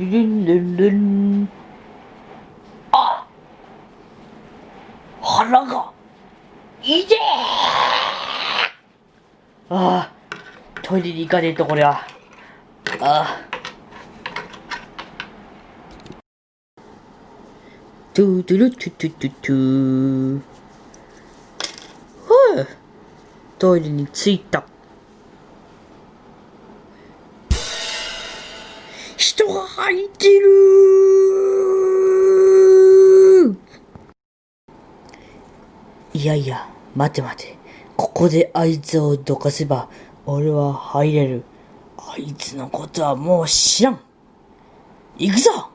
ルンルンルン。あ、腹がいてー。ああ、トイレに行かねえとこれは。ああ。トゥトゥルトゥトゥトゥトゥ。はい。トイレに着いた。人が入ってるー。いやいや、待て待て。ここであいつをどかせば、俺は入れる。あいつのことはもう知らん。行くぞ。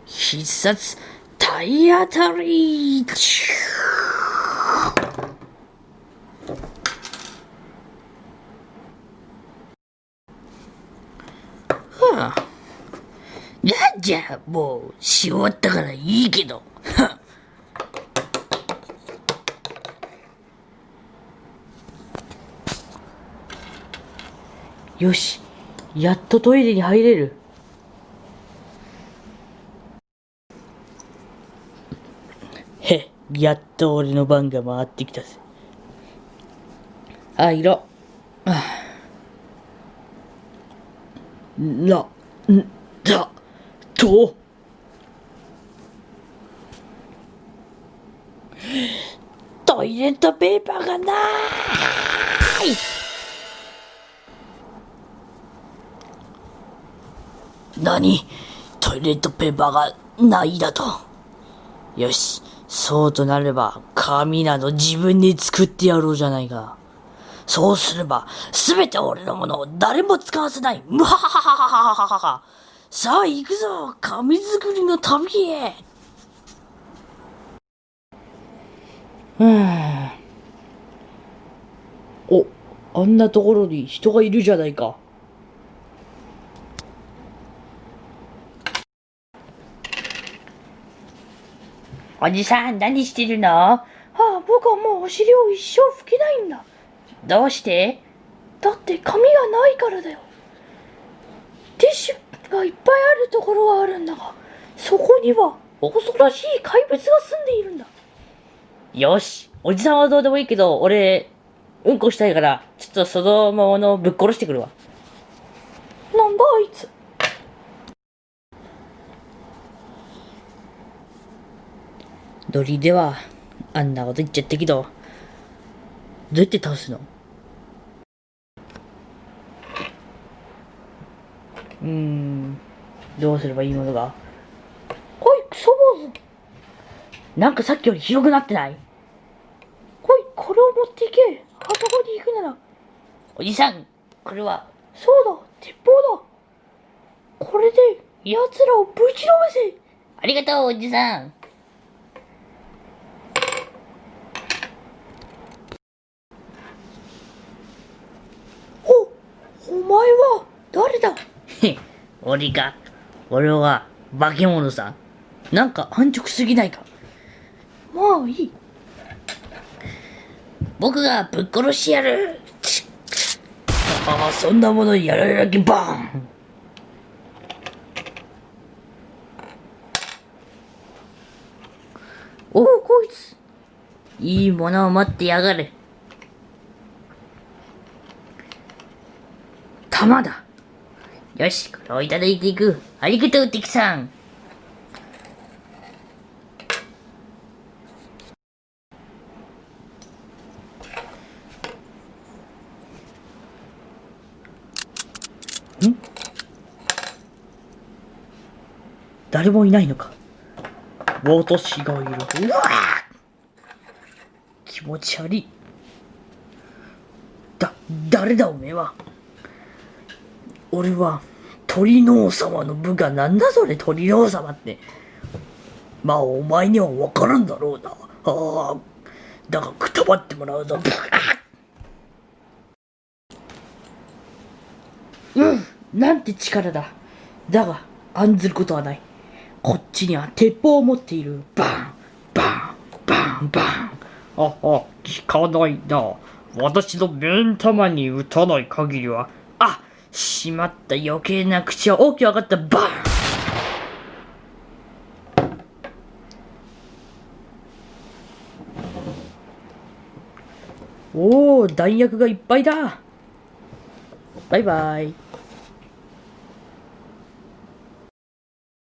必殺体当たり。はあ、じゃあもうし終わったからいいけど。よし、やっとトイレに入れる。へ、やっと俺の番が回ってきたぜ。あ、色。な、だ、と。トイレットペーパーがない。何？トイレットペーパーがないだと。よし、そうとなれば、紙など自分で作ってやろうじゃないか。そうすれば、すべて俺のものを誰も使わせない。むはははははははは。さあ行くぞ、紙作りの旅へ。お、あんなところに人がいるじゃないか。おじさん、何してるの？僕はもうお尻を一生拭けないんだ。どうして？だって紙がないからだよ。ティッシュがいっぱいあるところはあるんだが、そこには恐ろしい怪物が住んでいるんだ。よし、おじさんはどうでもいいけど、俺、うんこしたいから、ちょっとそのままぶっ殺してくるわ。なんだあいつ。ノリでは、あんなこと言っちゃったけど、どうやって倒すの？どうすればいいものが。おい、クソ坊主。なんかさっきより広くなってない？おい、これを持っていけ。あそこに行くなら。おじさん、これは。そうだ、鉄砲だ。これで、奴らをぶちのめせ。ありがとう、おじさん。お前は、誰だ？へ、俺は、化け物さ。なんか安直すぎないか。まあいい。僕がぶっ殺してやる。ああ、そんなものにやられるだけバーン。おお、こいつ。いいものを待ってやがる。弾だ。よし、これをいただいていく。ありがとう、敵さん。誰もいないのか。私がいる。うわ気持ち悪い。誰だおめえは。俺は、鳥の王様の部下。なんだそれ、鳥の王様って。まあ、お前にはわからんだろうな。だが、くたばってもらうぞ。なんて力だ。だが、案ずることはない。こっちには鉄砲を持っている。バンバンバンバン。効かないな。私の目ん玉に打たない限りは。しまった、余計な口は大きく上がった。バーン。おお、弾薬がいっぱいだ。バイバイ。